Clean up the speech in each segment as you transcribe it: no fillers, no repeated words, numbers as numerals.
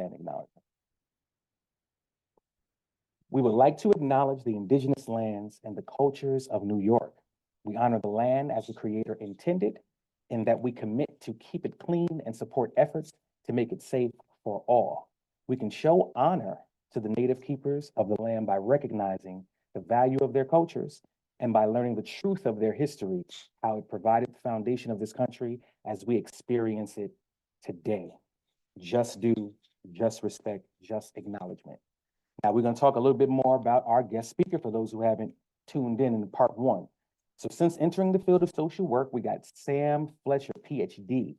land acknowledgement. We would like to acknowledge the indigenous lands and the cultures of New York. We honor the land as the Creator intended, and that we commit to keep it clean and support efforts to make it safe for all. We can show honor to the native keepers of the land by recognizing the value of their cultures and by learning the truth of their history, how it provided the foundation of this country as we experience it today. Just due, just respect, just acknowledgement. Now we're going to talk a little bit more about our guest speaker for those who haven't tuned in part one. So since entering the field of social work, we got Sam Fletcher, Ph.D.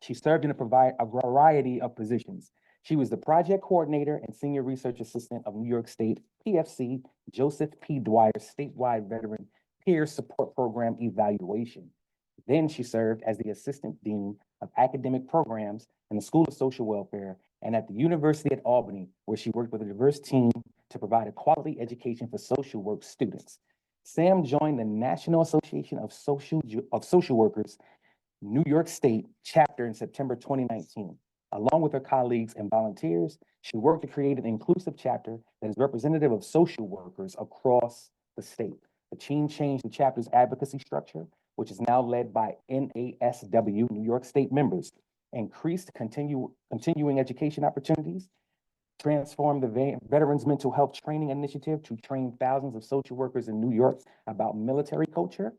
She served in a variety of positions. She was the project coordinator and senior research assistant of New York State PFC Joseph P. Dwyer Statewide Veteran Peer Support Program Evaluation. Then she served as the assistant dean of academic programs in the School of Social Welfare and at the University at Albany, where she worked with a diverse team to provide a quality education for social work students. Sam joined the National Association of Social Workers, New York State chapter in September 2019. Along with her colleagues and volunteers, she worked to create an inclusive chapter that is representative of social workers across the state. The team changed the chapter's advocacy structure, which is now led by NASW, New York State members, increased continuing education opportunities, transformed the Veterans Mental Health Training Initiative to train thousands of social workers in New York about military culture,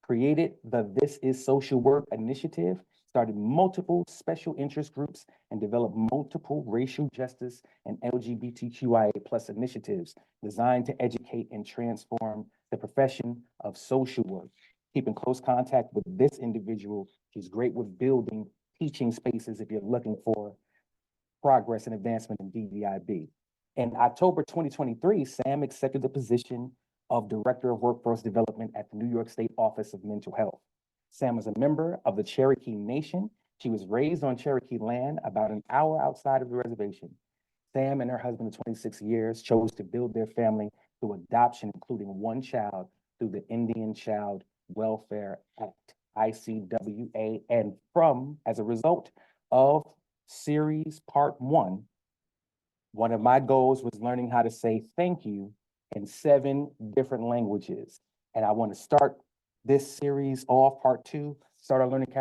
created the This Is Social Work initiative, started multiple special interest groups, and developed multiple racial justice and LGBTQIA+ initiatives designed to educate and transform the profession of social work. Keep in close contact with this individual. She's great with building teaching spaces if you're looking for progress and advancement in DEIB. In October 2023, Sam accepted the position of Director of Workforce Development at the New York State Office of Mental Health. Sam is a member of the Cherokee Nation. She was raised on Cherokee land about an hour outside of the reservation. Sam and her husband of 26 years chose to build their family through adoption, including one child through the Indian Child Welfare Act, ICWA, and as a result of series part one of my goals was learning how to say thank you in 7 different languages. And I want to start this series off, part 2, Start Our Learning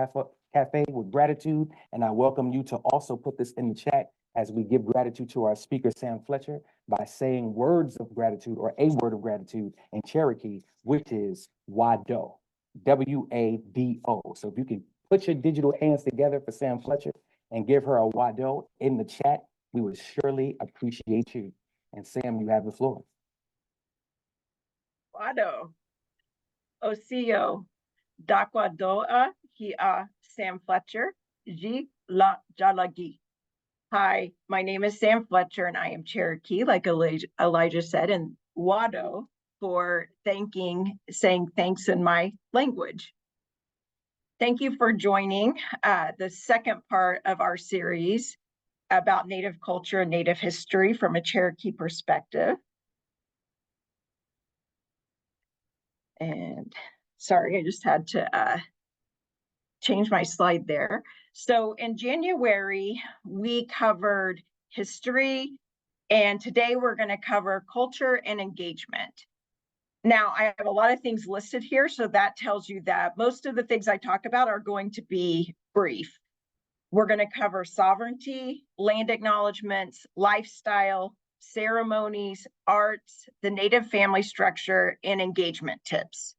Cafe with gratitude. And I welcome you to also put this in the chat as we give gratitude to our speaker, Sam Fletcher, by saying words of gratitude or a word of gratitude in Cherokee, which is Wado, W-A-D-O. So if you can put your digital hands together for Sam Fletcher and give her a Wado in the chat, we would surely appreciate you. And Sam, you have the floor. Wado. Osio. Dakwadoa Hia Sam Fletcher. Ji La Jalagi. Hi, my name is Sam Fletcher and I am Cherokee, like Elijah said, and Wado for saying thanks in my language. Thank you for joining the second part of our series about Native culture and Native history from a Cherokee perspective. And sorry, I just had to change my slide there. So in January, we covered history, and today we're going to cover culture and engagement. Now, I have a lot of things listed here, so that tells you that most of the things I talk about are going to be brief. We're going to cover sovereignty, land acknowledgements, lifestyle, ceremonies, arts, the Native family structure, and engagement tips.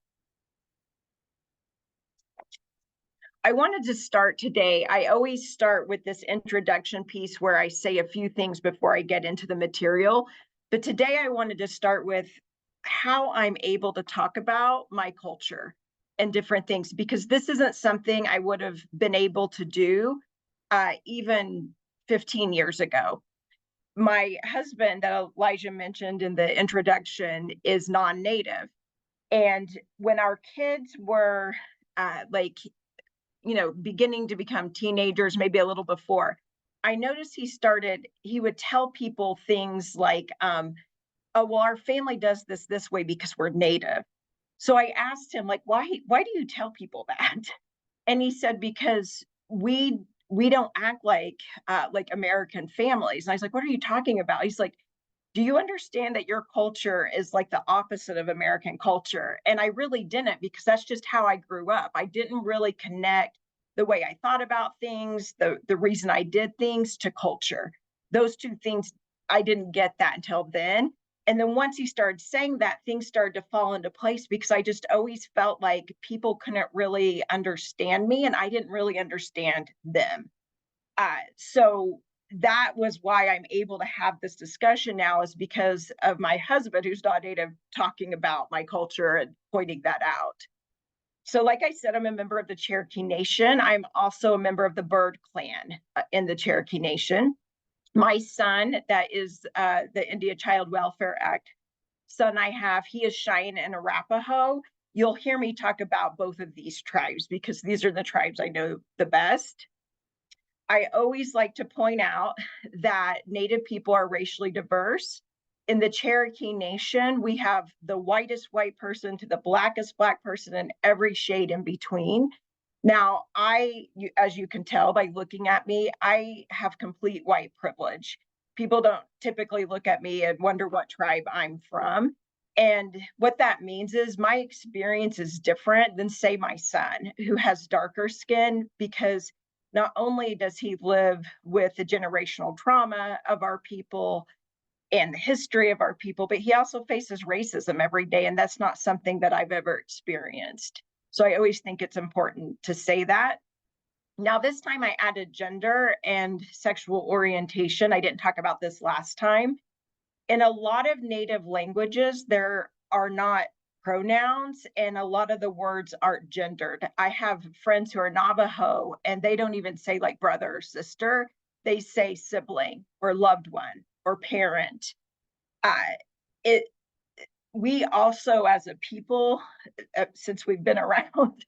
I wanted to start today. I always start with this introduction piece where I say a few things before I get into the material. But today I wanted to start with how I'm able to talk about my culture and different things, because this isn't something I would have been able to do even 15 years ago. My husband that Elijah mentioned in the introduction is non-Native. And when our kids were beginning to become teenagers, maybe a little before, I noticed he would tell people things like, oh, well, our family does this way because we're Native. So I asked him, like, why do you tell people that? And he said, because we we don't act like American families. And I was like, what are you talking about? He's like, do you understand that your culture is like the opposite of American culture? And I really didn't, because that's just how I grew up. I didn't really connect the way I thought about things, the reason I did things, to culture. Those two things, I didn't get that until then. And then once he started saying that, things started to fall into place, because I just always felt like people couldn't really understand me and I didn't really understand them. So that was why I'm able to have this discussion now, is because of my husband, who's not native, talking about my culture and pointing that out. So like I said, I'm a member of the Cherokee Nation. I'm also a member of the Bird Clan in the Cherokee Nation. My son, that is the Indian Child Welfare Act son I have, he is Cheyenne and Arapaho. You'll hear me talk about both of these tribes because these are the tribes I know the best. I always like to point out that Native people are racially diverse. In the Cherokee Nation, we have the whitest white person to the blackest black person and every shade in between. Now, as you can tell by looking at me, I have complete white privilege. People don't typically look at me and wonder what tribe I'm from. And what that means is my experience is different than, say, my son, who has darker skin, because not only does he live with the generational trauma of our people and the history of our people, but he also faces racism every day. And that's not something that I've ever experienced. So I always think it's important to say that. Now, this time I added gender and sexual orientation. I didn't talk about this last time. In a lot of Native languages, there are not pronouns, and a lot of the words aren't gendered. I have friends who are Navajo, and they don't even say like brother or sister. They say sibling or loved one or parent. We also, as a people, since we've been around,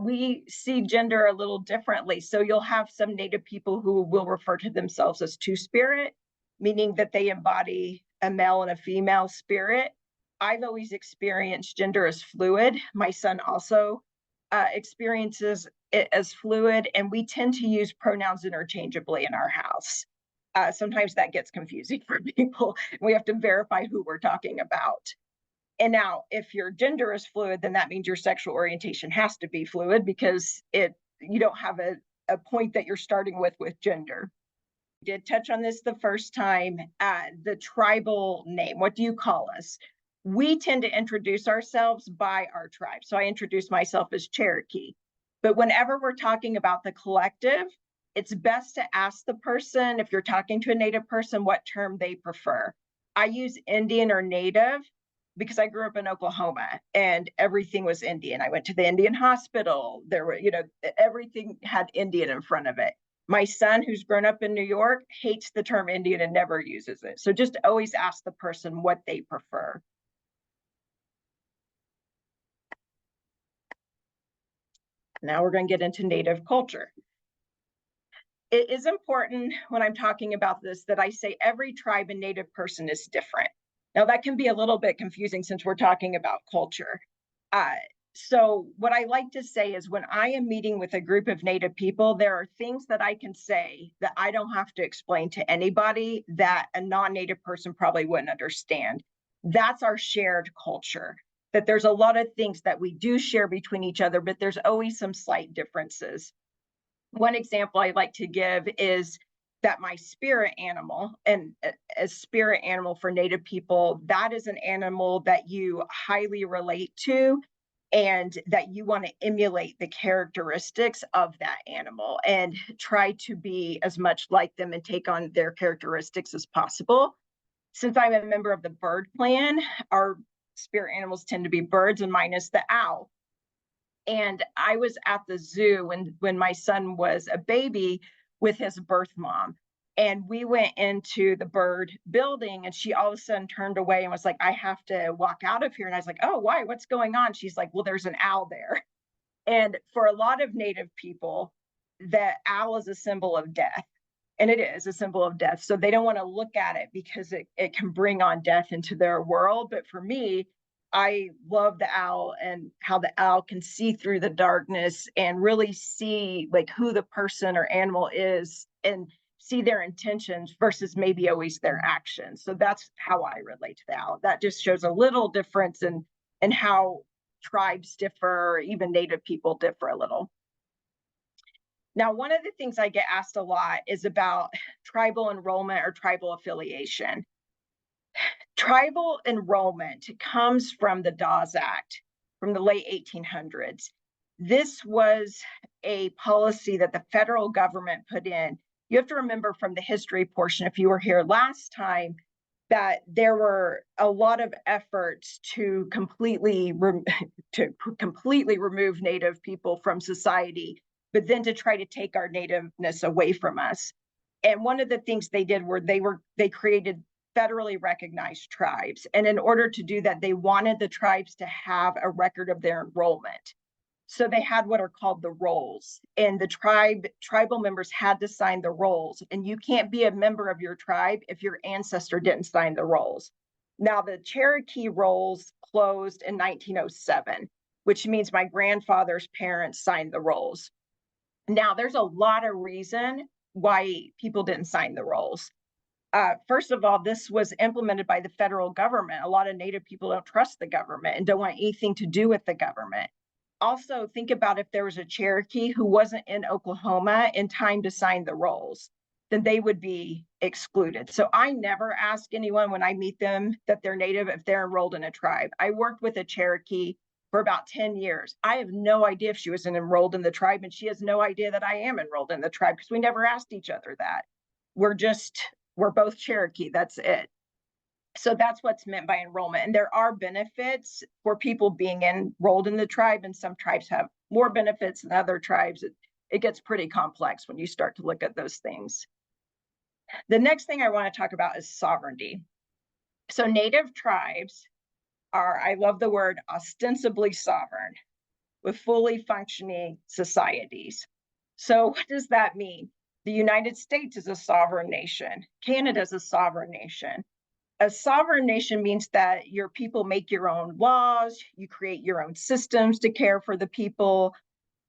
we see gender a little differently. So you'll have some Native people who will refer to themselves as two-spirit, meaning that they embody a male and a female spirit. I've always experienced gender as fluid. My son also experiences it as fluid, and we tend to use pronouns interchangeably in our house. Sometimes that gets confusing for people. We have to verify who we're talking about. And now, if your gender is fluid, then that means your sexual orientation has to be fluid, because you don't have a point that you're starting with gender. I did touch on this the first time, the tribal name. What do you call us? We tend to introduce ourselves by our tribe. So I introduce myself as Cherokee. But whenever we're talking about the collective, it's best to ask the person, if you're talking to a Native person, what term they prefer. I use Indian or Native because I grew up in Oklahoma and everything was Indian. I went to the Indian hospital. There were, everything had Indian in front of it. My son, who's grown up in New York, hates the term Indian and never uses it. So just always ask the person what they prefer. Now we're going to get into Native culture. It is important when I'm talking about this that I say every tribe and Native person is different. Now that can be a little bit confusing since we're talking about culture. So what I like to say is, when I am meeting with a group of Native people, there are things that I can say that I don't have to explain to anybody that a non-Native person probably wouldn't understand. That's our shared culture, that there's a lot of things that we do share between each other, but there's always some slight differences. One example I like to give is that my spirit animal, and a spirit animal for Native people, that is an animal that you highly relate to and that you want to emulate the characteristics of that animal and try to be as much like them and take on their characteristics as possible. Since I'm a member of the bird clan, our spirit animals tend to be birds, and mine is the owl. And I was at the zoo when my son was a baby with his birth mom. And we went into the bird building, and she all of a sudden turned away and was like, I have to walk out of here. And I was like, oh, why? What's going on? She's like, well, there's an owl there. And for a lot of Native people, the owl is a symbol of death. And it is a symbol of death. So they don't want to look at it because it can bring on death into their world. But for me, I love the owl and how the owl can see through the darkness and really see like who the person or animal is and see their intentions versus maybe always their actions. So that's how I relate to the owl. That just shows a little difference in how tribes differ, or even Native people differ a little. Now, one of the things I get asked a lot is about tribal enrollment or tribal affiliation. Tribal enrollment comes from the Dawes Act from the late 1800s. This was a policy that the federal government put in. You have to remember from the history portion, if you were here last time, that there were a lot of efforts to completely remove Native people from society, but then to try to take our nativeness away from us. And one of the things they did were they created federally recognized tribes. And in order to do that, they wanted the tribes to have a record of their enrollment. So they had what are called the rolls, and the tribal members had to sign the rolls. And you can't be a member of your tribe if your ancestor didn't sign the rolls. Now, the Cherokee rolls closed in 1907, which means my grandfather's parents signed the rolls. Now, there's a lot of reason why people didn't sign the rolls. First of all, this was implemented by the federal government. A lot of Native people don't trust the government and don't want anything to do with the government. Also, think about if there was a Cherokee who wasn't in Oklahoma in time to sign the rolls, then they would be excluded. So I never ask anyone when I meet them that they're Native if they're enrolled in a tribe. I worked with a Cherokee for about 10 years. I have no idea if she was enrolled in the tribe, and she has no idea that I am enrolled in the tribe because we never asked each other that. We're both Cherokee, that's it. So that's what's meant by enrollment. And there are benefits for people being enrolled in the tribe, and some tribes have more benefits than other tribes. It gets pretty complex when you start to look at those things. The next thing I want to talk about is sovereignty. So Native tribes are, I love the word, ostensibly sovereign with fully functioning societies. So what does that mean? The United States is a sovereign nation. Canada is a sovereign nation. A sovereign nation means that your people make your own laws, you create your own systems to care for the people.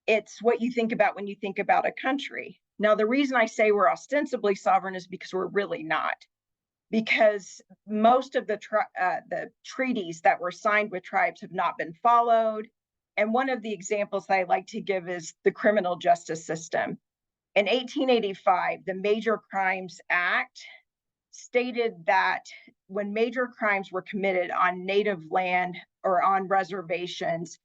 It's what you think about when you think about a country. Now, the reason I say we're ostensibly sovereign is because we're really not. Because most of the treaties that were signed with tribes have not been followed. And one of the examples that I like to give is the criminal justice system. In 1885, the Major Crimes Act stated that when major crimes were committed on Native land or on reservations,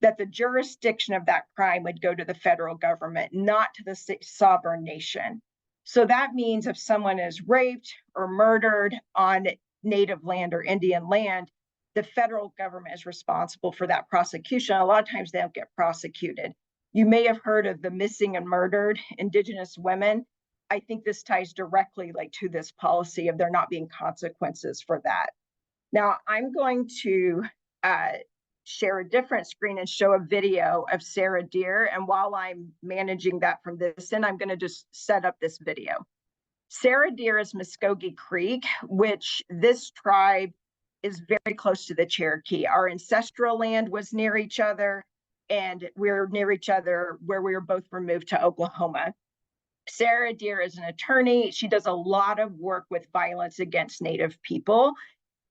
that the jurisdiction of that crime would go to the federal government, not to the sovereign nation. So that means if someone is raped or murdered on Native land or Indian land, the federal government is responsible for that prosecution. A lot of times they don't get prosecuted. You may have heard of the missing and murdered Indigenous women. I think this ties directly to this policy of there not being consequences for that. Now, I'm going to share a different screen and show a video of Sarah Deer. And while I'm managing that from this end, I'm going to just set up this video. Sarah Deer is Muskogee Creek, which this tribe is very close to the Cherokee. Our ancestral land was near each other, and we're near each other where we were both removed to Oklahoma. Sarah Deer is an attorney. She does a lot of work with violence against Native people.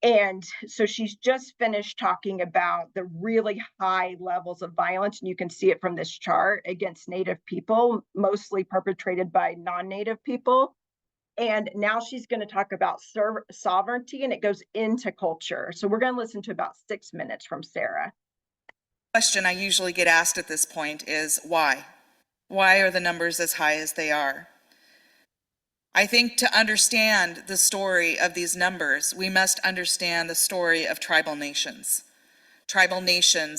And so she's just finished talking about the really high levels of violence, and you can see it from this chart, against Native people, mostly perpetrated by non-Native people. And now she's going to talk about sovereignty, and it goes into culture. So we're going to listen to about 6 minutes from Sarah. The question I usually get asked at this point is why? Why are the numbers as high as they are? I think to understand the story of these numbers, we must understand the story of tribal nations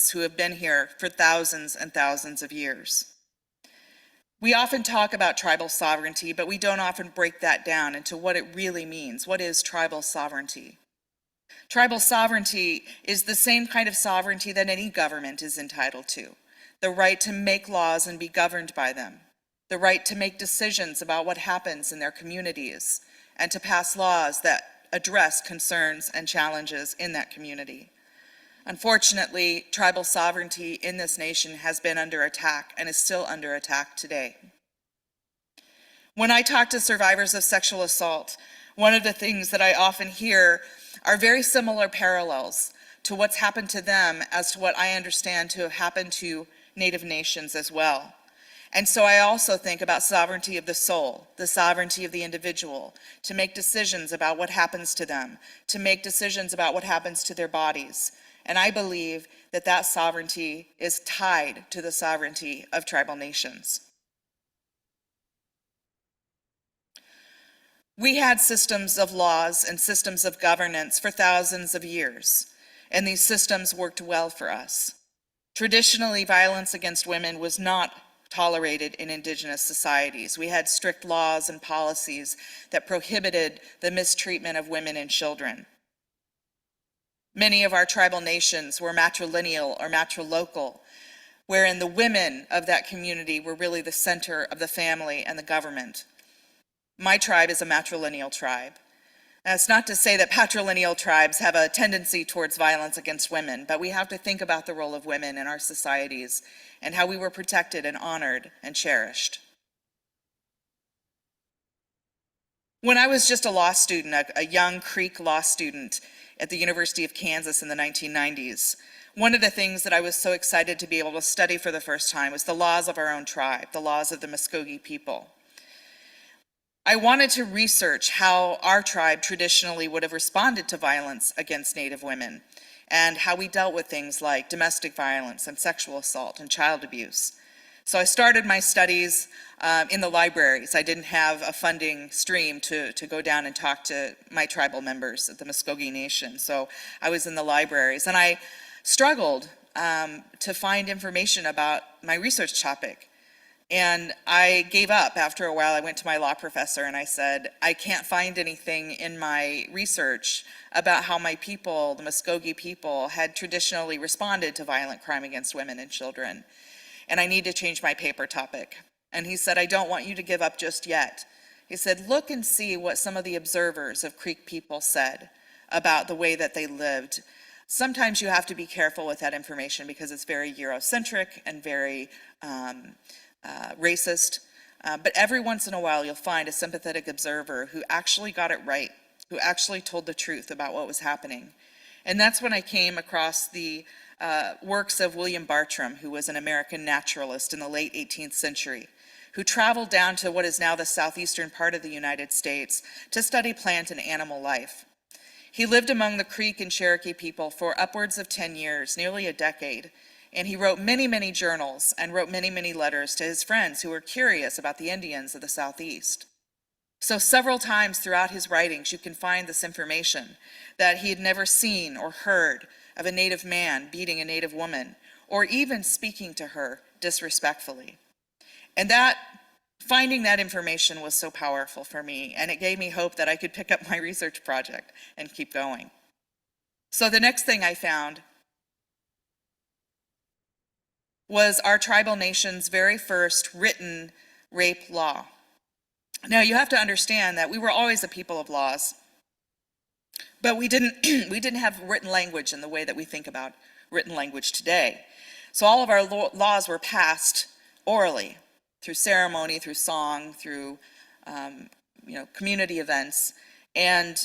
who have been here for thousands and thousands of years. We often talk about tribal sovereignty, but we don't often break that down into what it really means. What is tribal sovereignty? Tribal sovereignty is the same kind of sovereignty that any government is entitled to. The right to make laws and be governed by them. The right to make decisions about what happens in their communities and to pass laws that address concerns and challenges in that community. Unfortunately, tribal sovereignty in this nation has been under attack and is still under attack today. When I talk to survivors of sexual assault, one of the things that I often hear are very similar parallels to what's happened to them as to what I understand to have happened to Native nations as well. And so I also think about sovereignty of the soul, the sovereignty of the individual, to make decisions about what happens to them, to make decisions about what happens to their bodies. And I believe that that sovereignty is tied to the sovereignty of tribal nations. We had systems of laws and systems of governance for thousands of years, and these systems worked well for us. Traditionally, violence against women was not tolerated in Indigenous societies. We had strict laws and policies that prohibited the mistreatment of women and children. Many of our tribal nations were matrilineal or matrilocal, wherein the women of that community were really the center of the family and the government. My tribe is a matrilineal tribe. That's not to say that patrilineal tribes have a tendency towards violence against women, but we have to think about the role of women in our societies and how we were protected and honored and cherished. When I was just a law student, a young Creek law student at the University of Kansas in the 1990s, one of the things that I was so excited to be able to study for the first time was the laws of our own tribe, the laws of the Muskogee people. I wanted to research how our tribe traditionally would have responded to violence against Native women and how we dealt with things like domestic violence and sexual assault and child abuse. So I started my studies in the libraries. I didn't have a funding stream to go down and talk to my tribal members at the Cherokee Nation. So I was in the libraries, and I struggled to find information about my research topic. And I gave up after a while. I went to my law professor and I said, I can't find anything in my research about how my people, the Muskogee people, had traditionally responded to violent crime against women and children. And I need to change my paper topic. And he said, I don't want you to give up just yet. He said, look and see what some of the observers of Creek people said about the way that they lived. Sometimes you have to be careful with that information because it's very Eurocentric and very racist, but every once in a while you'll find a sympathetic observer who actually got it right, who actually told the truth about what was happening. And that's when I came across the works of William Bartram, who was an American naturalist in the late 18th century, who traveled down to what is now the southeastern part of the United States to study plant and animal life. He lived among the Creek and Cherokee people for upwards of 10 years, nearly a decade. And he wrote many, many journals and wrote many, many letters to his friends who were curious about the Indians of the Southeast. So several times throughout his writings, you can find this information that he had never seen or heard of a Native man beating a Native woman, or even speaking to her disrespectfully. And that finding that information was so powerful for me, and it gave me hope that I could pick up my research project and keep going. So the next thing I found was our tribal nation's very first written rape law. Now you have to understand that we were always a people of laws, but we didn't have written language in the way that we think about written language today. So all of our laws were passed orally, through ceremony, through song, through community events, and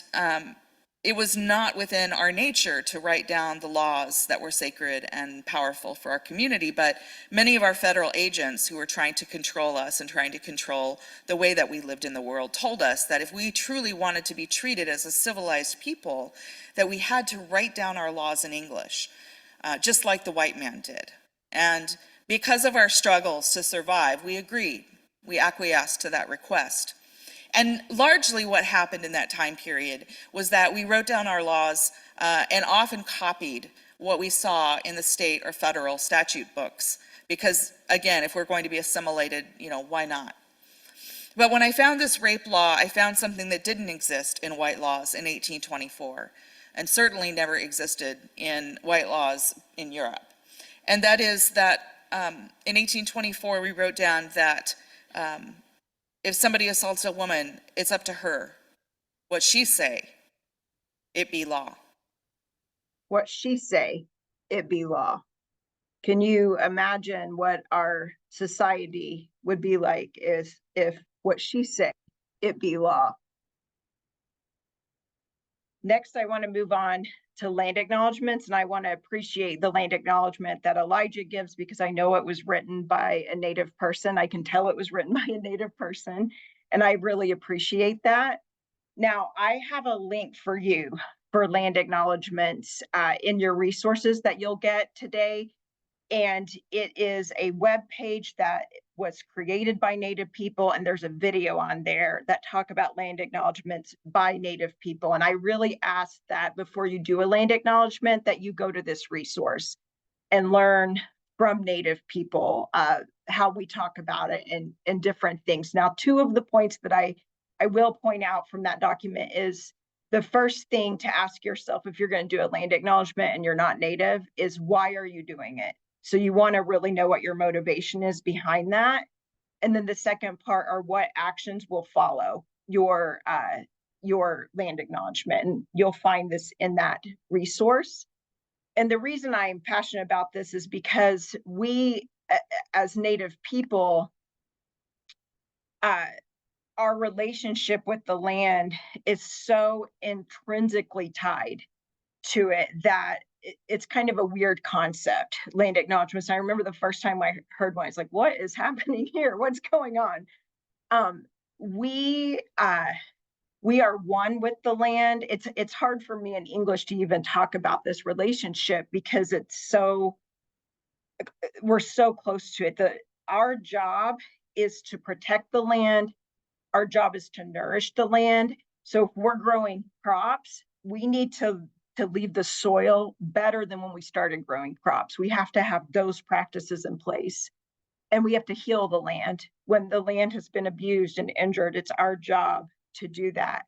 it was not within our nature to write down the laws that were sacred and powerful for our community, but many of our federal agents who were trying to control us and trying to control the way that we lived in the world told us that if we truly wanted to be treated as a civilized people, that we had to write down our laws in English, just like the white man did. And because of our struggles to survive, we agreed, we acquiesced to that request. And largely what happened in that time period was that we wrote down our laws and often copied what we saw in the state or federal statute books. Because again, if we're going to be assimilated, why not? But when I found this rape law, I found something that didn't exist in white laws in 1824, and certainly never existed in white laws in Europe. And that is that in 1824, we wrote down that if somebody assaults a woman, it's up to her. What she say, it be law. What she say, it be law. Can you imagine what our society would be like if what she said, it be law? Next, I want to move on to land acknowledgements, and I want to appreciate the land acknowledgement that Elijah gives because I know it was written by a Native person. I can tell it was written by a Native person, and I really appreciate that. Now, I have a link for you for land acknowledgements in your resources that you'll get today. And it is a web page that was created by Native people, and there's a video on there that talk about land acknowledgements by Native people. And I really ask that before you do a land acknowledgement that you go to this resource and learn from Native people how we talk about it and different things. Now, two of the points that I will point out from that document is the first thing to ask yourself if you're going to do a land acknowledgement and you're not Native is, why are you doing it? So you want to really know what your motivation is behind that. And then the second part are what actions will follow your land acknowledgement. And you'll find this in that resource. And the reason I'm passionate about this is because we, as Native people, our relationship with the land is so intrinsically tied to it that it's kind of a weird concept, land acknowledgements. I remember the first time I heard one, it's like, what is happening here? What's going on? We are one with the land. It's hard for me in English to even talk about this relationship because we're so close to it. Our job is to protect the land. Our job is to nourish the land. So if we're growing crops, we need to leave the soil better than when we started growing crops. We have to have those practices in place. And we have to heal the land. When the land has been abused and injured, it's our job to do that.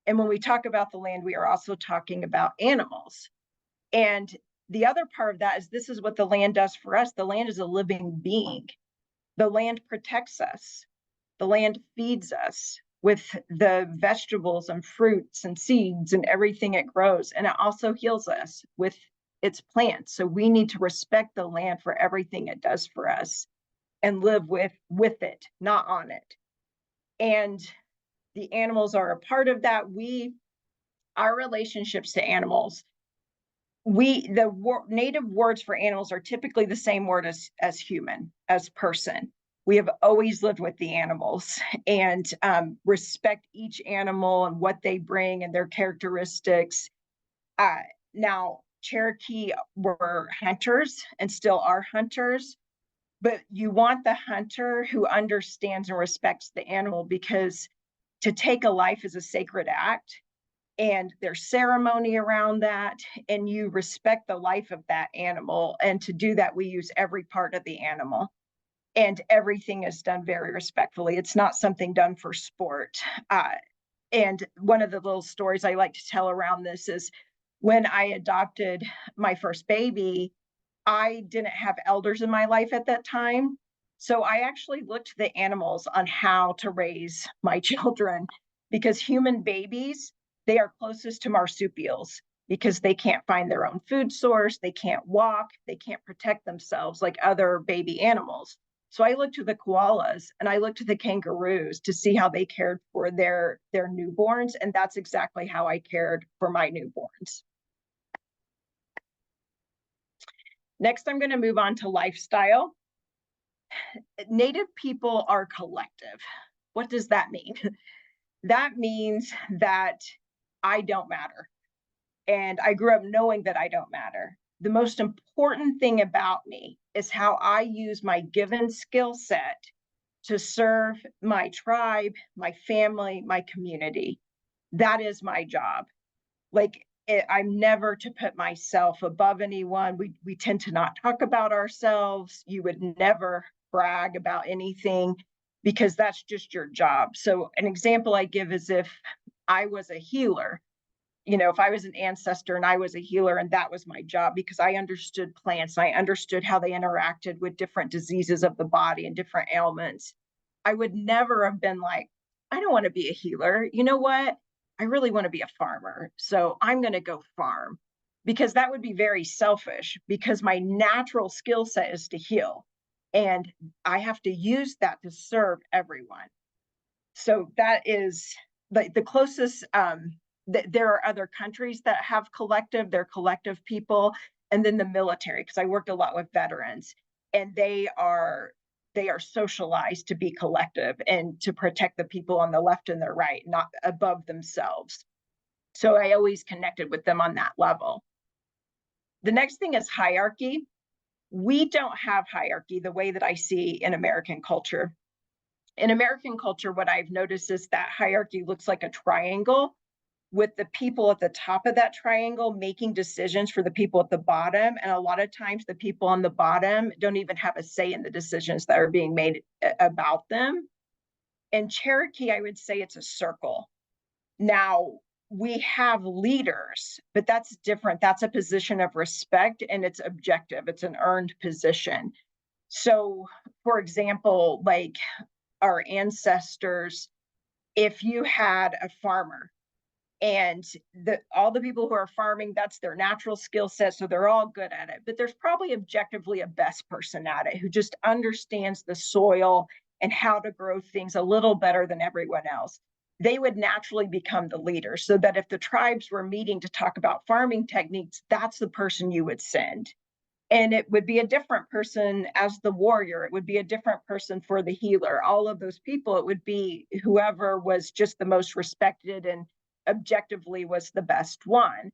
And when we talk about the land, we are also talking about animals. And the other part of that is this is what the land does for us. The land is a living being. The land protects us. The land feeds us with the vegetables and fruits and seeds and everything it grows. And it also heals us with its plants. So we need to respect the land for everything it does for us and live with it, not on it. And the animals are a part of that. Our relationships to animals, native words for animals are typically the same word as human, as person. We have always lived with the animals and respect each animal and what they bring and their characteristics. Now, Cherokee were hunters and still are hunters, but you want the hunter who understands and respects the animal, because to take a life is a sacred act and there's ceremony around that, and you respect the life of that animal. And to do that, we use every part of the animal. And everything is done very respectfully. It's not something done for sport. And one of the little stories I like to tell around this is when I adopted my first baby, I didn't have elders in my life at that time. So I actually looked to the animals on how to raise my children, because human babies, they are closest to marsupials because they can't find their own food source. They can't walk. They can't protect themselves like other baby animals. So I looked to the koalas and I looked to the kangaroos to see how they cared for their newborns. And that's exactly how I cared for my newborns. Next, I'm going to move on to lifestyle. Native people are collective. What does that mean? That means that I don't matter. And I grew up knowing that I don't matter. The most important thing about me is how I use my given skill set to serve my tribe, my family, my community. That is my job. I'm never to put myself above anyone. We tend to not talk about ourselves. You would never brag about anything because that's just your job. So an example I give is if I was a healer, if I was an ancestor and I was a healer and that was my job, because I understood plants, I understood how they interacted with different diseases of the body and different ailments, I would never have been like, I don't want to be a healer. You know what? I really want to be a farmer. So I'm going to go farm. because that would be very selfish, because my natural skill set is to heal. And I have to use that to serve everyone. So that is the closest, there are other countries that have collective, they're collective people, and then the military, because I worked a lot with veterans, and they are socialized to be collective and to protect the people on the left and the right, not above themselves. So I always connected with them on that level. The next thing is hierarchy. We don't have hierarchy the way that I see in American culture. In American culture, what I've noticed is that hierarchy looks like a triangle, with the people at the top of that triangle making decisions for the people at the bottom. And a lot of times the people on the bottom don't even have a say in the decisions that are being made about them. In Cherokee, I would say it's a circle. Now, we have leaders, but that's different. That's a position of respect, and it's objective. It's an earned position. So, for example, like our ancestors, if you had a farmer, and all the people who are farming, that's their natural skill set, so they're all good at it. But there's probably objectively a best person at it who just understands the soil and how to grow things a little better than everyone else. They would naturally become the leader, so that if the tribes were meeting to talk about farming techniques, that's the person you would send. And it would be a different person as the warrior. It would be a different person for the healer. All of those people, it would be whoever was just the most respected and objectively was the best one.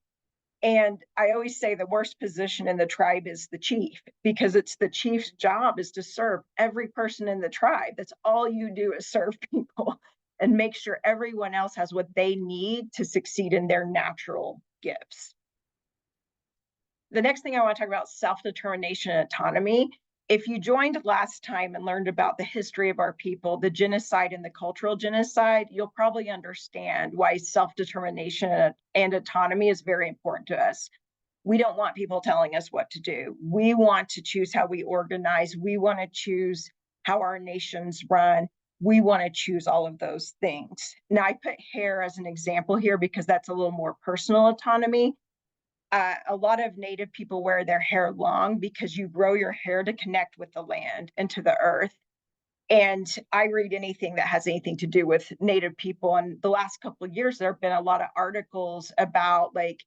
And I always say the worst position in the tribe is the chief, because it's the chief's job is to serve every person in the tribe. That's all you do, is serve people and make sure everyone else has what they need to succeed in their natural gifts. The next thing I want to talk about, self-determination and autonomy. If you joined last time and learned about the history of our people, the genocide and the cultural genocide, you'll probably understand why self-determination and autonomy is very important to us. We don't want people telling us what to do. We want to choose how we organize. We want to choose how our nations run. We want to choose all of those things. Now, I put hair as an example here because that's a little more personal autonomy. A lot of Native people wear their hair long because you grow your hair to connect with the land and to the earth. And I read anything that has anything to do with Native people. And the last couple of years, there have been a lot of articles about like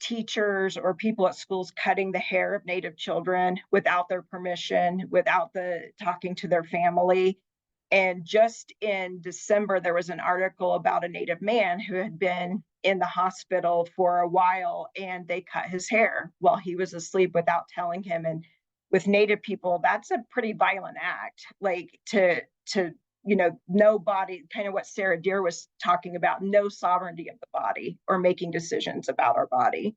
teachers or people at schools cutting the hair of Native children without their permission, without the talking to their family. And just in December, there was an article about a Native man who had been in the hospital for a while, and they cut his hair while he was asleep without telling him. And with Native people, that's a pretty violent act, like to no body, kind of what Sarah Deer was talking about, no sovereignty of the body or making decisions about our body.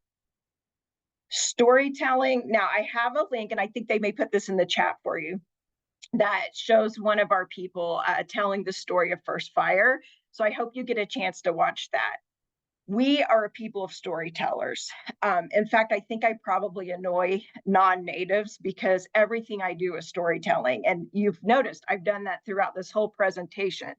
Storytelling. Now, I have a link, and I think they may put this in the chat for you, that shows one of our people telling the story of First Fire. So I hope you get a chance to watch that. We are a people of storytellers. In fact, I think I probably annoy non-natives because everything I do is storytelling. And you've noticed I've done that throughout this whole presentation.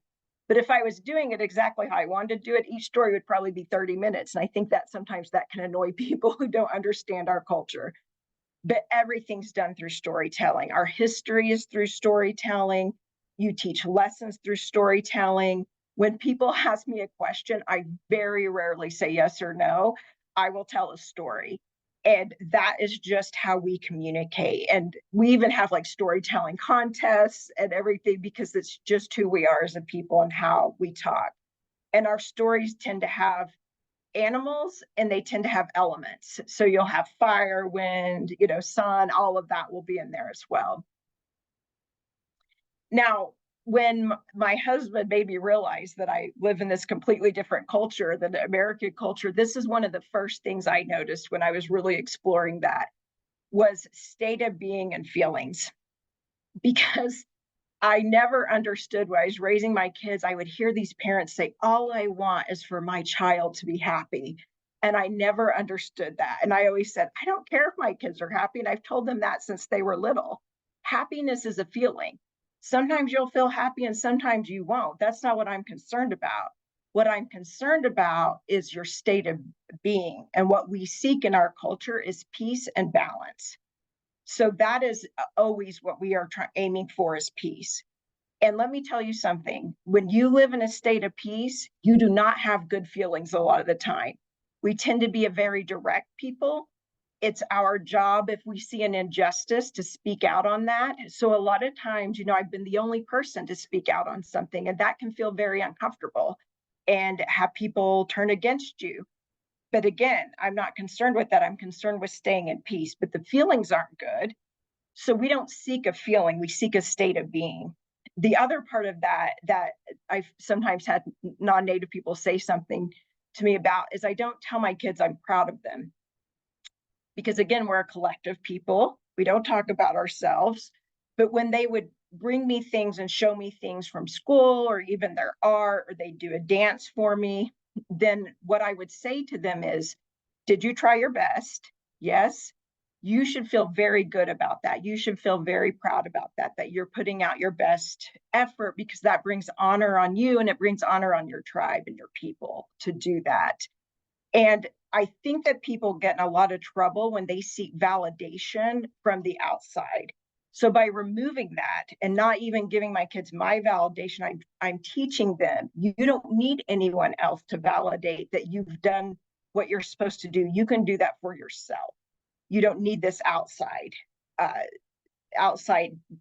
But if I was doing it exactly how I wanted to do it, each story would probably be 30 minutes. And I think that sometimes that can annoy people who don't understand our culture. But everything's done through storytelling. Our history is through storytelling. You teach lessons through storytelling. When people ask me a question, I very rarely say yes or no. I will tell a story. And that is just how we communicate. And we even have like storytelling contests and everything because it's just who we are as a people and how we talk. And our stories tend to have animals, and they tend to have elements. So you'll have fire, wind, sun, all of that will be in there as well. Now, when my husband made me realize that I live in this completely different culture than the American culture, this is one of the first things I noticed when I was really exploring that, was state of being and feelings. Because I never understood when I was raising my kids, I would hear these parents say, all I want is for my child to be happy. And I never understood that. And I always said, I don't care if my kids are happy. And I've told them that since they were little. Happiness is a feeling. Sometimes you'll feel happy and sometimes you won't. That's not what I'm concerned about. What I'm concerned about is your state of being. And what we seek in our culture is peace and balance. So that is always what we are aiming for, is peace. And let me tell you something, when you live in a state of peace, you do not have good feelings a lot of the time. We tend to be a very direct people. It's our job, if we see an injustice, to speak out on that. So a lot of times, I've been the only person to speak out on something, and that can feel very uncomfortable and have people turn against you. But again, I'm not concerned with that. I'm concerned with staying in peace, but the feelings aren't good. So we don't seek a feeling, we seek a state of being. The other part of that I've sometimes had non-Native people say something to me about is I don't tell my kids I'm proud of them. Because again, we're a collective people. We don't talk about ourselves. But when they would bring me things and show me things from school, or even their art, or they do a dance for me, then what I would say to them is, did you try your best? Yes. You should feel very good about that. You should feel very proud about that you're putting out your best effort, because that brings honor on you, and it brings honor on your tribe and your people to do that. And I think that people get in a lot of trouble when they seek validation from the outside. So by removing that and not even giving my kids my validation, I'm teaching them, you don't need anyone else to validate that you've done what you're supposed to do. You can do that for yourself. You don't need this outside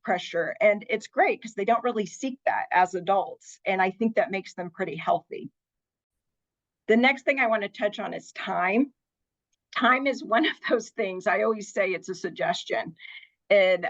pressure. And it's great because they don't really seek that as adults. And I think that makes them pretty healthy. The next thing I want to touch on is time. Time is one of those things. I always say it's a suggestion in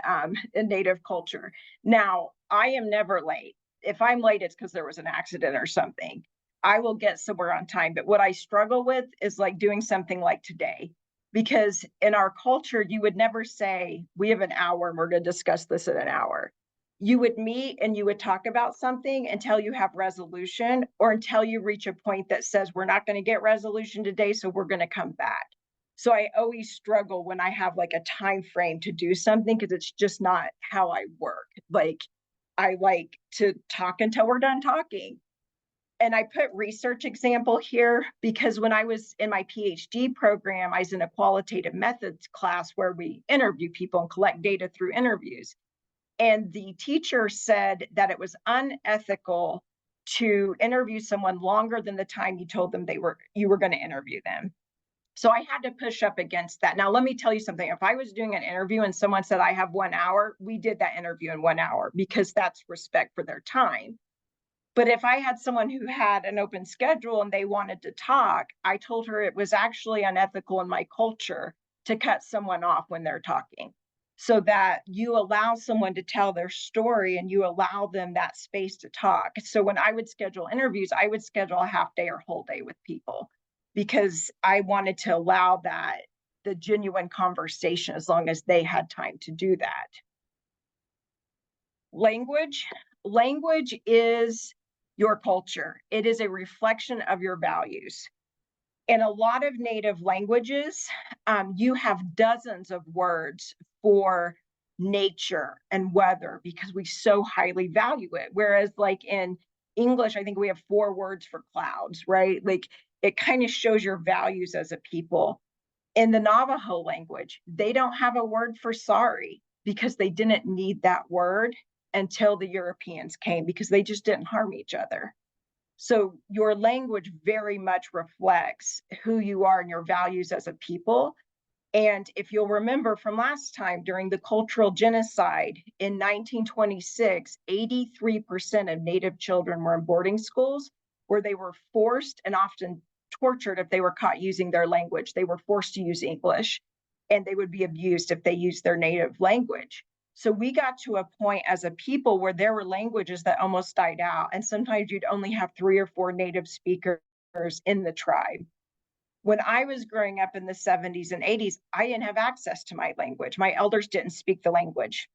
Native culture. Now, I am never late. If I'm late, it's because there was an accident or something. I will get somewhere on time. But what I struggle with is like doing something like today. Because in our culture, you would never say, we have an hour and we're going to discuss this in an hour. You would meet and you would talk about something until you have resolution, or until you reach a point that says, we're not going to get resolution today, so we're going to come back. So I always struggle when I have like a time frame to do something, because it's just not how I work. Like, I like to talk until we're done talking. And I put research example here because when I was in my PhD program, I was in a qualitative methods class where we interview people and collect data through interviews. And the teacher said that it was unethical to interview someone longer than the time you told them you were going to interview them. So I had to push up against that. Now, let me tell you something. If I was doing an interview and someone said I have 1 hour, we did that interview in 1 hour, because that's respect for their time. But if I had someone who had an open schedule and they wanted to talk, I told her it was actually unethical in my culture to cut someone off when they're talking, so that you allow someone to tell their story and you allow them that space to talk. So when I would schedule interviews, I would schedule a half day or whole day with people, because I wanted to allow the genuine conversation, as long as they had time to do that. Language is your culture. It is a reflection of your values. In a lot of Native languages, you have dozens of words for nature and weather, because we so highly value it. Whereas like in English, I think we have 4 words for clouds, right? Like, it kind of shows your values as a people. In the Navajo language, they don't have a word for sorry, because they didn't need that word until the Europeans came, because they just didn't harm each other. So your language very much reflects who you are and your values as a people. And if you'll remember from last time, during the cultural genocide in 1926, 83% of Native children were in boarding schools, where they were forced and often tortured if they were caught using their language. They were forced to use English, and they would be abused if they used their native language. So we got to a point as a people where there were languages that almost died out. And sometimes you'd only have 3 or 4 native speakers in the tribe. When I was growing up in the 70s and 80s, I didn't have access to my language. My elders didn't speak the language.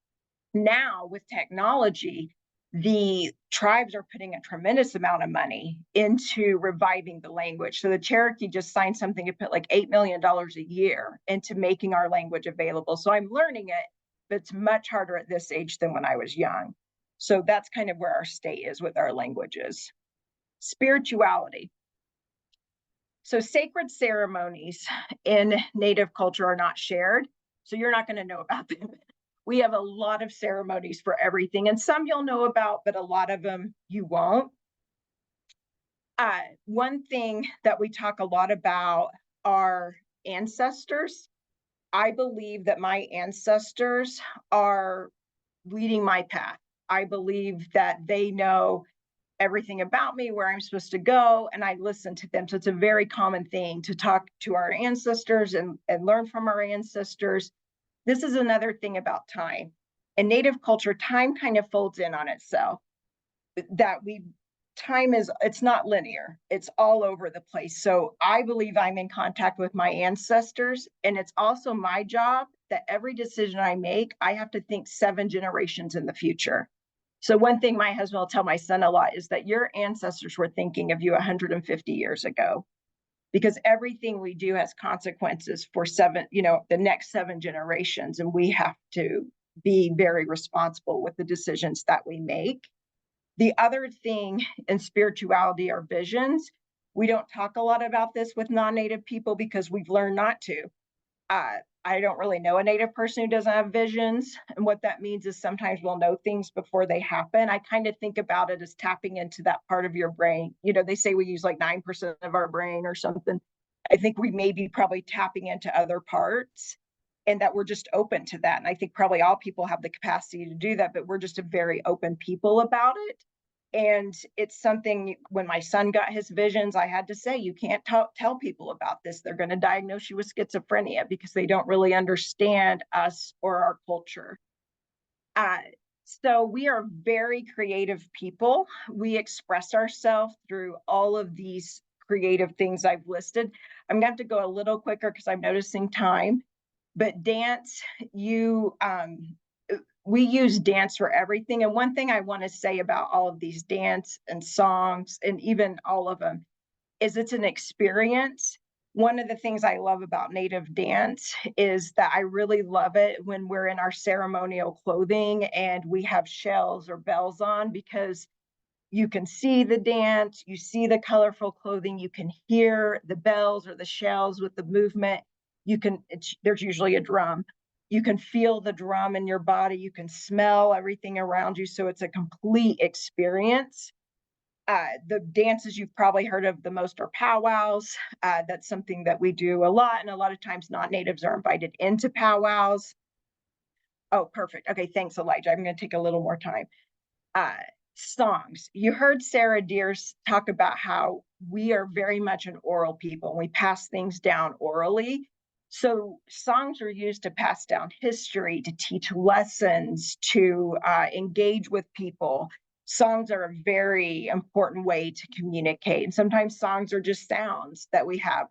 Now, with technology, the tribes are putting a tremendous amount of money into reviving the language. So the Cherokee just signed something to put like $8 million a year into making our language available. So I'm learning it, but it's much harder at this age than when I was young. So that's kind of where our state is with our languages. Spirituality. So sacred ceremonies in Native culture are not shared, so you're not going to know about them. We have a lot of ceremonies for everything, and some you'll know about, but a lot of them you won't. One thing that we talk a lot about are ancestors. I believe that my ancestors are leading my path. I believe that they know everything about me, where I'm supposed to go, and I listen to them. So it's a very common thing to talk to our ancestors and learn from our ancestors. This is another thing about time. In Native culture, time kind of folds in on itself. Time is, it's not linear. It's all over the place. So I believe I'm in contact with my ancestors, and it's also my job that every decision I make, I have to think 7 generations in the future. So one thing my husband will tell my son a lot is that your ancestors were thinking of you 150 years ago, because everything we do has consequences for the next 7 generations. And we have to be very responsible with the decisions that we make. The other thing in spirituality are visions. We don't talk a lot about this with non-Native people because we've learned not to. I don't really know a Native person who doesn't have visions. And what that means is sometimes we'll know things before they happen. I kind of think about it as tapping into that part of your brain. They say we use like 9% of our brain or something. I think we may be probably tapping into other parts, and that we're just open to that. And I think probably all people have the capacity to do that, but we're just a very open people about it. And it's something, when my son got his visions, I had to say, you can't tell people about this. They're going to diagnose you with schizophrenia because they don't really understand us or our culture. So we are very creative people. We express ourselves through all of these creative things I've listed. I'm going to have to go a little quicker because I'm noticing time. But dance, we use dance for everything. And one thing I want to say about all of these dance and songs, and even all of them, is it's an experience. One of the things I love about Native dance is that I really love it when we're in our ceremonial clothing and we have shells or bells on, because you can see the dance, you see the colorful clothing, you can hear the bells or the shells with the movement. There's usually a drum. You can feel the drum in your body. You can smell everything around you. So it's a complete experience. The dances you've probably heard of the most are powwows. That's something that we do a lot. And a lot of times non-Natives are invited into powwows. Oh, perfect. Okay, thanks, Elijah. I'm going to take a little more time. Songs. You heard Sarah Deers talk about how we are very much an oral people, and we pass things down orally. So songs are used to pass down history, to teach lessons, to engage with people. Songs are a very important way to communicate. And sometimes songs are just sounds that we have.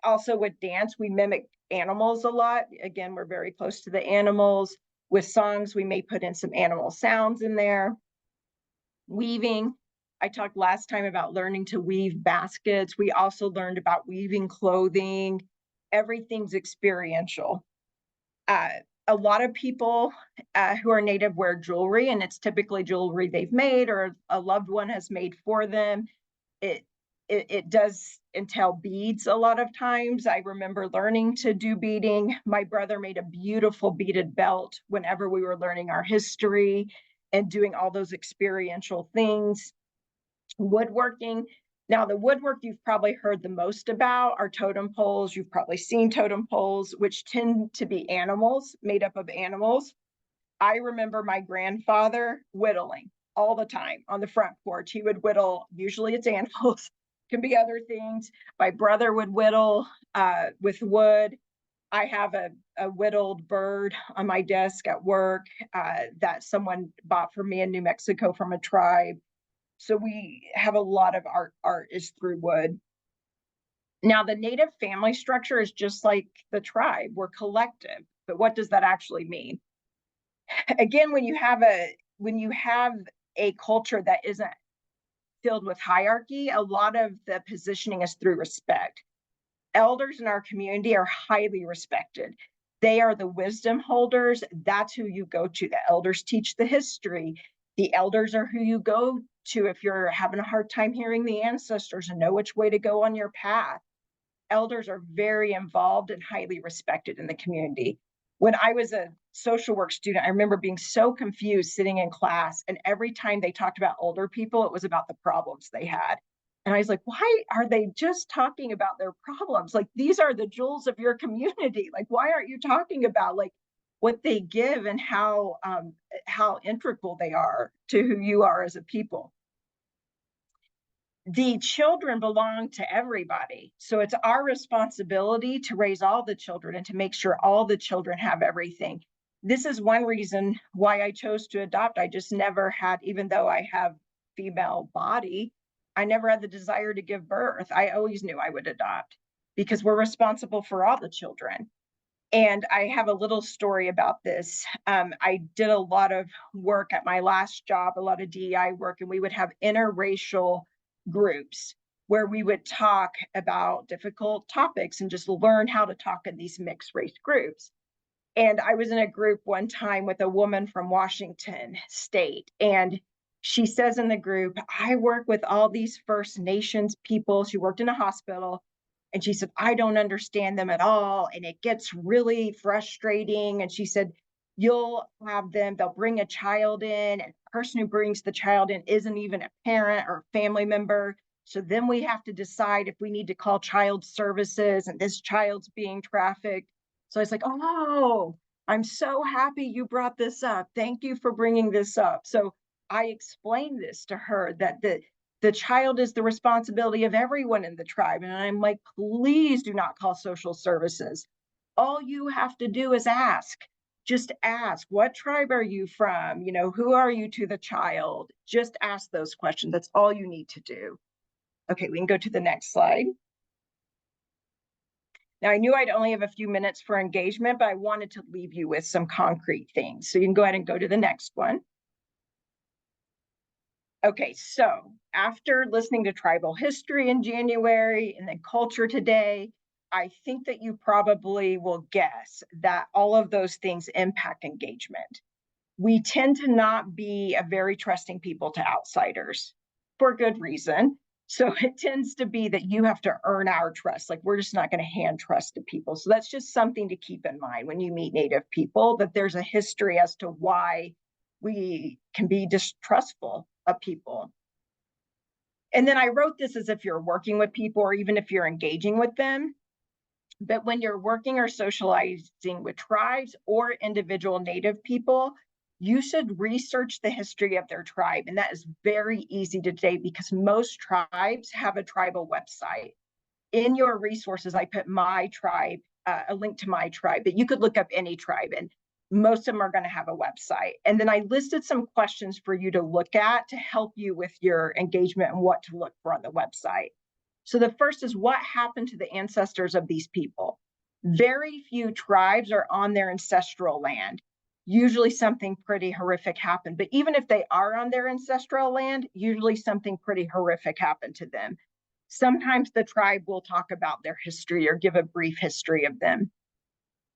Also with dance, we mimic animals a lot. Again, we're very close to the animals. With songs, we may put in some animal sounds in there. Weaving. I talked last time about learning to weave baskets. We also learned about weaving clothing. Everything's experiential. A lot of people who are Native wear jewelry, and it's typically jewelry they've made or a loved one has made for them. It does entail beads a lot of times. I remember learning to do beading. My brother made a beautiful beaded belt whenever we were learning our history and doing all those experiential things. Woodworking. Now, the woodwork you've probably heard the most about are totem poles. You've probably seen totem poles, which tend to be animals, made up of animals. I remember my grandfather whittling all the time on the front porch. He would whittle, usually it's animals, can be other things. My brother would whittle with wood. I have a whittled bird on my desk at work that someone bought for me in New Mexico from a tribe. So we have a lot of art is through wood. Now, the Native family structure is just like the tribe. We're collective. But what does that actually mean? Again, when you have a culture that isn't filled with hierarchy, a lot of the positioning is through respect. Elders in our community are highly respected. They are the wisdom holders. That's who you go to. The elders teach the history. The elders are who you go to, if you're having a hard time hearing the ancestors and know which way to go on your path. Elders are very involved and highly respected in the community. When I was a social work student, I remember being so confused sitting in class, and every time they talked about older people, it was about the problems they had. And I was like, why are they just talking about their problems? Like, these are the jewels of your community. Like, why aren't you talking about like what they give and how integral they are to who you are as a people? The children belong to everybody. So it's our responsibility to raise all the children and to make sure all the children have everything. This is one reason why I chose to adopt. I just never had, even though I have female body, I never had the desire to give birth. I always knew I would adopt because we're responsible for all the children. And I have a little story about this. I did a lot of work at my last job, a lot of DEI work, and we would have interracial groups where we would talk about difficult topics and just learn how to talk in these mixed race groups. And I was in a group one time with a woman from Washington State, and she says in the group, I work with all these First Nations people. She worked in a hospital. And she said, I don't understand them at all. And it gets really frustrating. And she said, you'll have them, they'll bring a child in, and the person who brings the child in isn't even a parent or a family member. So then we have to decide if we need to call child services and this child's being trafficked. So I was like, oh, I'm so happy you brought this up. Thank you for bringing this up. So I explained this to her, that the child is the responsibility of everyone in the tribe. And I'm like, please do not call social services. All you have to do is ask. Just ask, what tribe are you from? You know, who are you to the child? Just ask those questions. That's all you need to do. Okay, we can go to the next slide. Now, I knew I'd only have a few minutes for engagement, but I wanted to leave you with some concrete things. So you can go ahead and go to the next one. Okay, so after listening to tribal history in January and then culture today, I think that you probably will guess that all of those things impact engagement. We tend to not be a very trusting people to outsiders for good reason. So it tends to be that you have to earn our trust. Like, we're just not going to hand trust to people. So that's just something to keep in mind when you meet Native people, that there's a history as to why we can be distrustful of people. And then I wrote this as if you're working with people or even if you're engaging with them. But when you're working or socializing with tribes or individual Native people, you should research the history of their tribe. And that is very easy today because most tribes have a tribal website. In your resources, I put my tribe, a link to my tribe, but you could look up any tribe and most of them are going to have a website. And then I listed some questions for you to look at to help you with your engagement and what to look for on the website. So the first is, what happened to the ancestors of these people? Very few tribes are on their ancestral land. Usually something pretty horrific happened. But even if they are on their ancestral land, usually something pretty horrific happened to them. Sometimes the tribe will talk about their history or give a brief history of them.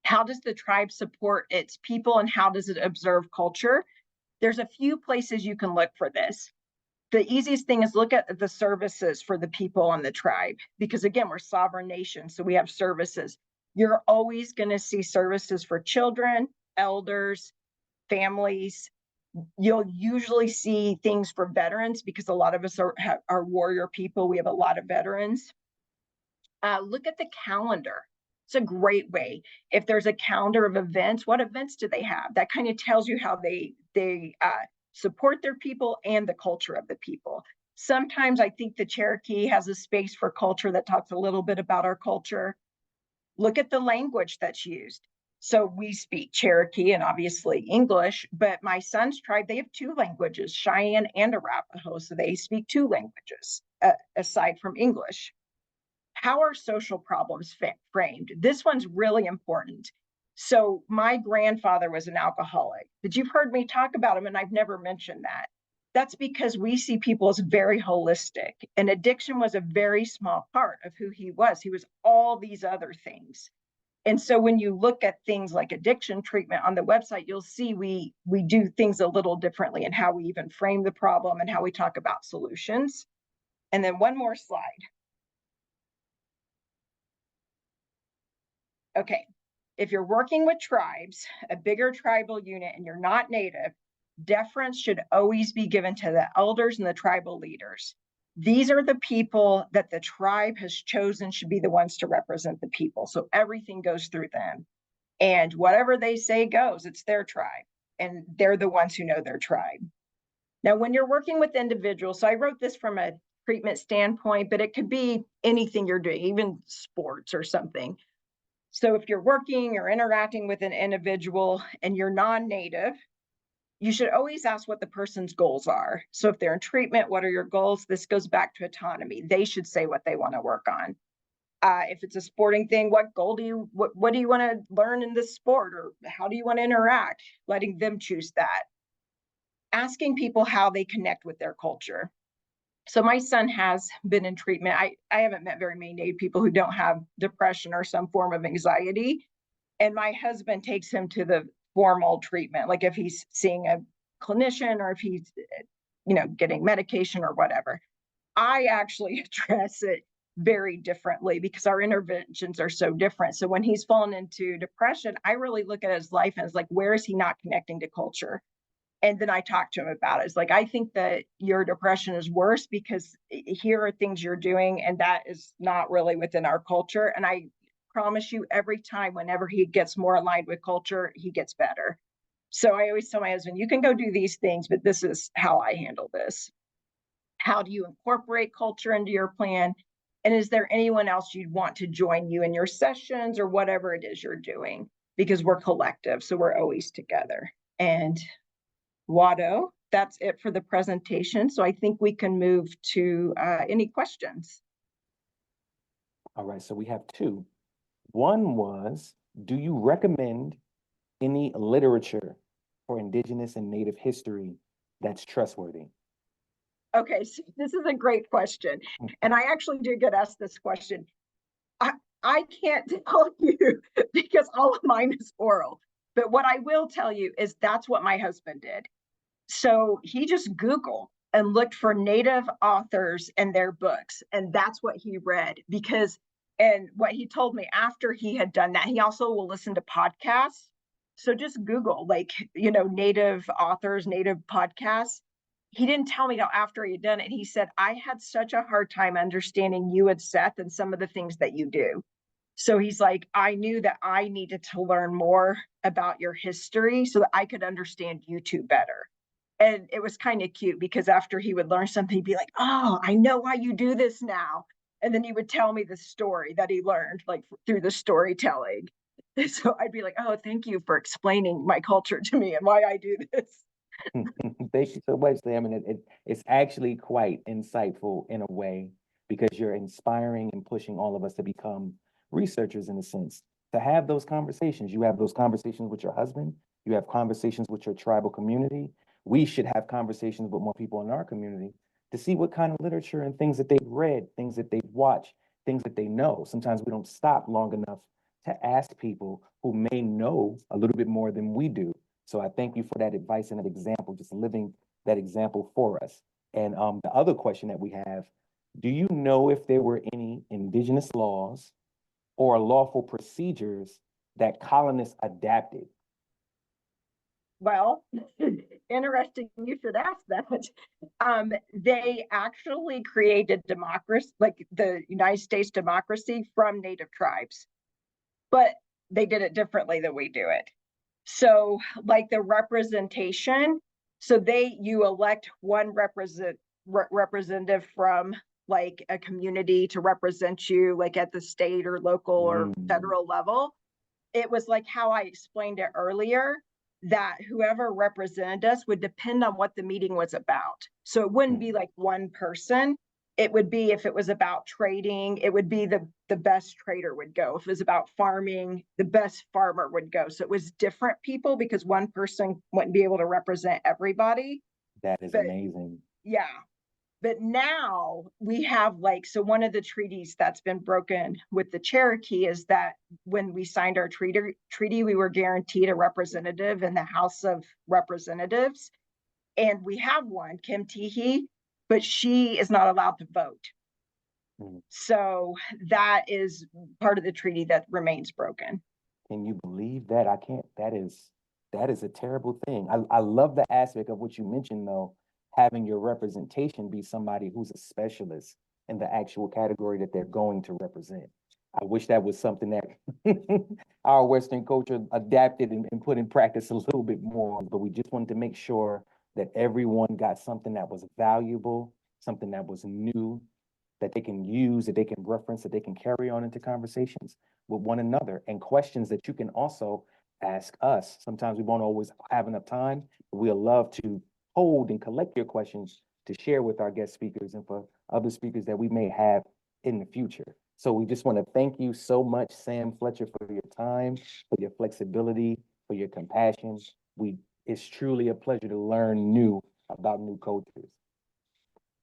How does the tribe support its people and how does it observe culture? There's a few places you can look for this. The easiest thing is look at the services for the people on the tribe, because again, we're sovereign nation, so we have services. You're always going to see services for children, elders, families. You'll usually see things for veterans because a lot of us are warrior people. We have a lot of veterans. Look at the calendar. It's a great way. If there's a calendar of events, what events do they have? That kind of tells you how they support their people and the culture of the people. Sometimes I think the Cherokee has a space for culture that talks a little bit about our culture. Look at the language that's used. So we speak Cherokee and obviously English, but my son's tribe, they have two languages, Cheyenne and Arapaho. So they speak two languages aside from English. How are social problems framed? This one's really important. So my grandfather was an alcoholic, but you've heard me talk about him and I've never mentioned that. That's because we see people as very holistic, and addiction was a very small part of who he was. He was all these other things. And so when you look at things like addiction treatment on the website, you'll see we do things a little differently in how we even frame the problem and how we talk about solutions. And then one more slide. Okay, if you're working with tribes, a bigger tribal unit, and you're not Native, deference should always be given to the elders and the tribal leaders. These are the people that the tribe has chosen should be the ones to represent the people. So everything goes through them. And whatever they say goes, it's their tribe. And they're the ones who know their tribe. Now, when you're working with individuals, so I wrote this from a treatment standpoint, but it could be anything you're doing, even sports or something. So if you're working or interacting with an individual and you're non-Native, you should always ask what the person's goals are. So if they're in treatment, what are your goals? This goes back to autonomy. They should say what they want to work on. If it's a sporting thing, what goal do you, what do you want to learn in this sport, or how do you want to interact? Letting them choose that. Asking people how they connect with their culture. So my son has been in treatment. I haven't met very many Native people who don't have depression or some form of anxiety. And my husband takes him to the formal treatment, like if he's seeing a clinician or if he's, getting medication or whatever. I actually address it very differently because our interventions are so different. So when he's fallen into depression, I really look at his life and it's like, where is he not connecting to culture? And then I talk to him about it. It's like, I think that your depression is worse because here are things you're doing, and that is not really within our culture. And I promise you, every time, whenever he gets more aligned with culture, he gets better. So I always tell my husband, you can go do these things, but this is how I handle this. How do you incorporate culture into your plan? And is there anyone else you'd want to join you in your sessions or whatever it is you're doing? Because we're collective, so we're always together. And Wado, that's it for the presentation. So I think we can move to any questions. All right, so we have two. One was, do you recommend any literature for Indigenous and Native history that's trustworthy? Okay, so this is a great question. And I actually do get asked this question. I can't tell you because all of mine is oral. But what I will tell you is that's what my husband did. So he just Googled and looked for Native authors and their books. And that's what he read and what he told me after he had done that, he also will listen to podcasts. So just Google Native authors, Native podcasts. He didn't tell me till after he had done it. He said, I had such a hard time understanding you and Seth and some of the things that you do. So he's like, I knew that I needed to learn more about your history so that I could understand you two better. And it was kind of cute because after he would learn something, he'd be like, oh, I know why you do this now. And then he would tell me the story that he learned, like through the storytelling. And so I'd be like, oh, thank you for explaining my culture to me and why I do this. Thank you so much, Sam. And it's actually quite insightful in a way because you're inspiring and pushing all of us to become researchers in a sense, to have those conversations. You have those conversations with your husband, you have conversations with your tribal community. We should have conversations with more people in our community to see what kind of literature and things that they've read, things that they've watched, things that they know. Sometimes we don't stop long enough to ask people who may know a little bit more than we do. So I thank you for that advice and that example, just living that example for us. And the other question that we have, do you know if there were any Indigenous laws or lawful procedures that colonists adapted? Well, interesting you should ask that. They actually created democracy, like the United States democracy, from Native tribes, but they did it differently than we do it. So like the representation, so you elect one representative from like a community to represent you, like at the state or local or federal level. It was like how I explained it earlier, that whoever represented us would depend on what the meeting was about. So it wouldn't be like one person. It would be, if it was about trading, it would be the best trader would go. If it was about farming, the best farmer would go. So it was different people because one person wouldn't be able to represent everybody. That is amazing. Yeah. But now we have like, so one of the treaties that's been broken with the Cherokee is that when we signed our treaty, we were guaranteed a representative in the House of Representatives. And we have one, Kim Teehee, but she is not allowed to vote. So that is part of the treaty that remains broken. Can you believe that? I can't. That is a terrible thing. I love the aspect of what you mentioned, though, having your representation be somebody who's a specialist in the actual category that they're going to represent. I wish that was something that our Western culture adapted and put in practice a little bit more, but we just wanted to make sure that everyone got something that was valuable, something that was new, that they can use, that they can reference, that they can carry on into conversations with one another, and questions that you can also ask us. Sometimes we won't always have enough time, but we'll love to hold and collect your questions to share with our guest speakers and for other speakers that we may have in the future. So we just want to thank you so much, Sam Fletcher, for your time, for your flexibility, for your compassion. It's truly a pleasure to learn new about new cultures.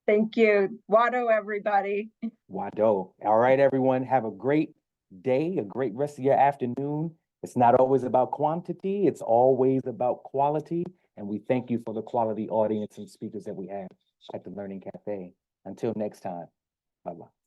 Thank you. Wado, everybody. Wado. All right, everyone. Have a great day, a great rest of your afternoon. It's not always about quantity, it's always about quality. And we thank you for the quality audience and speakers that we have at the Learning Cafe. Until next time, bye-bye.